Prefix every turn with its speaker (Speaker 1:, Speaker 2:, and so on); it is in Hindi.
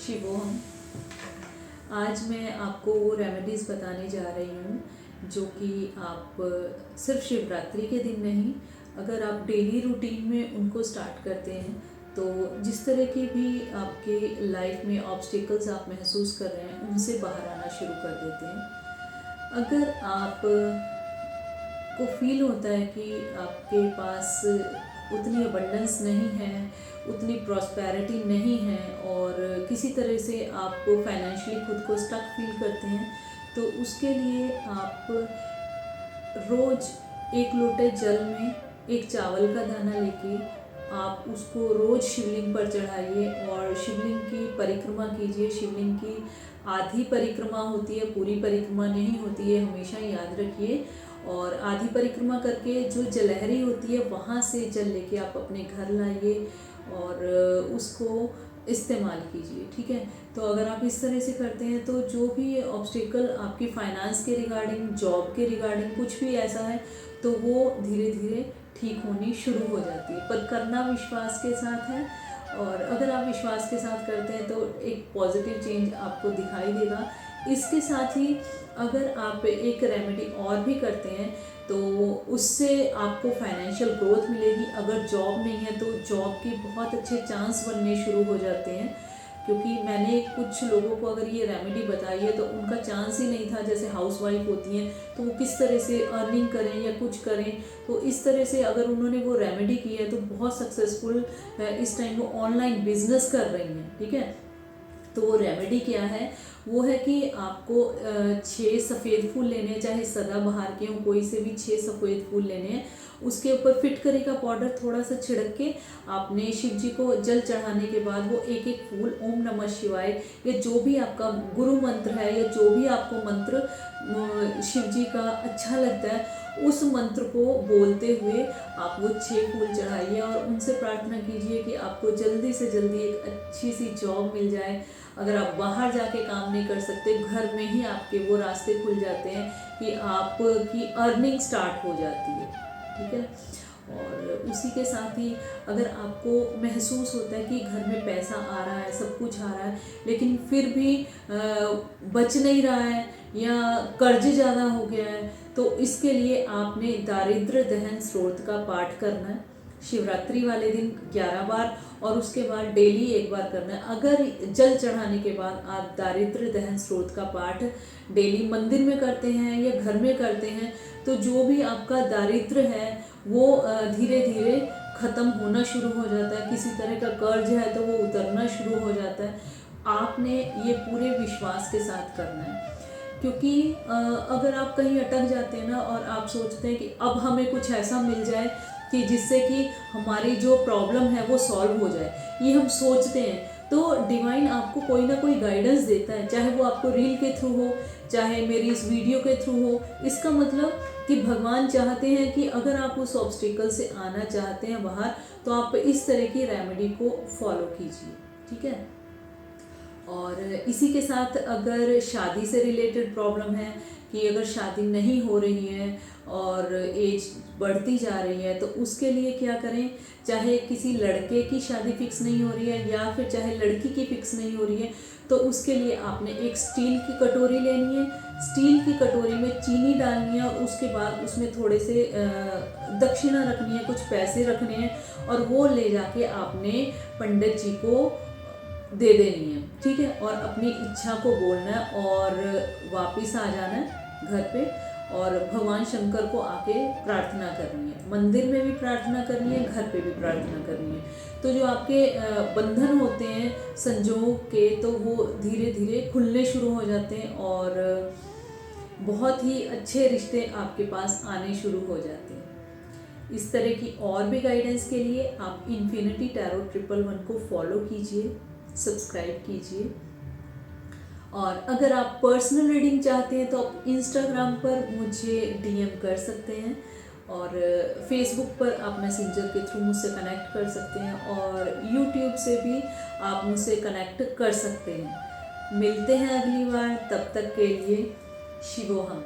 Speaker 1: शिवोहम। आज मैं आपको वो रेमेडीज़ बताने जा रही हूँ जो कि आप सिर्फ शिवरात्रि के दिन नहीं, अगर आप डेली रूटीन में उनको स्टार्ट करते हैं तो जिस तरह की भी आपके लाइफ में ऑब्स्टिकल्स आप महसूस कर रहे हैं उनसे बाहर आना शुरू कर देते हैं। अगर आप को फील होता है कि आपके पास उतनी अबंडेंस नहीं है, उतनी प्रॉस्पेरिटी नहीं है और किसी तरह से आप फाइनेंशियली खुद को स्टक फील करते हैं, तो उसके लिए आप रोज़ एक लोटे जल में एक चावल का दाना लेके आप उसको रोज़ शिवलिंग पर चढ़ाइए और शिवलिंग की परिक्रमा कीजिए। शिवलिंग की आधी परिक्रमा होती है, पूरी परिक्रमा नहीं होती है, हमेशा याद रखिए। और आधी परिक्रमा करके जो जलहरी होती है वहाँ से जल लेके आप अपने घर लाइए और उसको इस्तेमाल कीजिए, ठीक है। तो अगर आप इस तरह से करते हैं तो जो भी ऑब्स्टिकल आपकी फाइनेंस के रिगार्डिंग, जॉब के रिगार्डिंग कुछ भी ऐसा है तो वो धीरे धीरे ठीक होनी शुरू हो जाती है। पर करना विश्वास के साथ है और अगर आप विश्वास के साथ करते हैं तो एक पॉजिटिव चेंज आपको दिखाई देगा। इसके साथ ही अगर आप एक रेमेडी और भी करते हैं तो उससे आपको फाइनेंशियल ग्रोथ मिलेगी। अगर जॉब नहीं है तो जॉब के बहुत अच्छे चांस बनने शुरू हो जाते हैं, क्योंकि मैंने कुछ लोगों को अगर ये रेमेडी बताई है तो उनका चांस ही नहीं था। जैसे हाउसवाइफ होती हैं तो वो किस तरह से अर्निंग करें या कुछ करें, तो इस तरह से अगर उन्होंने वो रेमेडी की है तो बहुत सक्सेसफुल इस टाइम वो ऑनलाइन बिजनेस कर रही हैं, ठीक है। तो वो रेमेडी क्या है, वो है कि आपको 6 सफ़ेद फूल लेने हैं, चाहे सदाबहार के हों, कोई से भी 6 सफ़ेद फूल लेने हैं। उसके ऊपर फिटकरी का पाउडर थोड़ा सा छिड़क के आपने शिव जी को जल चढ़ाने के बाद वो एक एक फूल ओम नमः शिवाय या जो भी आपका गुरु मंत्र है या जो भी आपको मंत्र शिव जी का अच्छा लगता है उस मंत्र को बोलते हुए आप वो 6 फूल चढ़ाइए और उनसे प्रार्थना कीजिए कि आपको जल्दी से जल्दी एक अच्छी सी जॉब मिल जाए। अगर आप बाहर जाके काम नहीं कर सकते, घर में ही आपके वो रास्ते खुल जाते हैं कि आपकी अर्निंग स्टार्ट हो जाती है, ठीक है। और उसी के साथ ही अगर आपको महसूस होता है कि घर में पैसा आ रहा है, सब कुछ आ रहा है, लेकिन फिर भी बच नहीं रहा है या कर्ज ज़्यादा हो गया है, तो इसके लिए आपने दारिद्र्य दहन स्रोत का पाठ करना है शिवरात्रि वाले दिन 11 बार और उसके बाद डेली एक बार करना है। अगर जल चढ़ाने के बाद आप दारिद्र्य दहन स्रोत का पाठ डेली मंदिर में करते हैं या घर में करते हैं तो जो भी आपका दारिद्र्य है वो धीरे धीरे ख़त्म होना शुरू हो जाता है। किसी तरह का कर्ज है तो वो उतरना शुरू हो जाता है। आपने ये पूरे विश्वास के साथ करना है, क्योंकि अगर आप कहीं अटक जाते हैं ना और आप सोचते हैं कि अब हमें कुछ ऐसा मिल जाए कि जिससे कि हमारी जो प्रॉब्लम है वो सॉल्व हो जाए, ये हम सोचते हैं तो डिवाइन आपको कोई ना कोई गाइडेंस देता है, चाहे वो आपको रील के थ्रू हो, चाहे मेरी इस वीडियो के थ्रू हो। इसका मतलब कि भगवान चाहते हैं कि अगर आप उस ऑब्स्टिकल से आना चाहते हैं बाहर तो आप इस तरह की रेमेडी को फॉलो कीजिए, ठीक है। और इसी के साथ अगर शादी से रिलेटेड प्रॉब्लम है कि अगर शादी नहीं हो रही है और एज बढ़ती जा रही है तो उसके लिए क्या करें, चाहे किसी लड़के की शादी फिक्स नहीं हो रही है या फिर चाहे लड़की की फिक्स नहीं हो रही है, तो उसके लिए आपने एक स्टील की कटोरी लेनी है। स्टील की कटोरी में चीनी डालनी है और उसके बाद उसमें थोड़े से दक्षिणा रखनी है, कुछ पैसे रखने हैं और वो ले जाके आपने पंडित जी को दे देनी है, ठीक है। और अपनी इच्छा को बोलना है और वापस आ जाना है घर पे और भगवान शंकर को आके प्रार्थना करनी है। मंदिर में भी प्रार्थना करनी है, घर पे भी प्रार्थना करनी है। तो जो आपके बंधन होते हैं संजोग के तो वो धीरे धीरे खुलने शुरू हो जाते हैं और बहुत ही अच्छे रिश्ते आपके पास आने शुरू हो जाते हैं। इस तरह की और भी गाइडेंस के लिए आप इन्फिनिटी टैरो 111 को फॉलो कीजिए, सब्सक्राइब कीजिए। और अगर आप पर्सनल रीडिंग चाहते हैं तो आप इंस्टाग्राम पर मुझे डीएम कर सकते हैं और फेसबुक पर आप मैसेंजर के थ्रू मुझसे कनेक्ट कर सकते हैं और यूट्यूब से भी आप मुझसे कनेक्ट कर सकते हैं। मिलते हैं अगली बार, तब तक के लिए शिवोहम।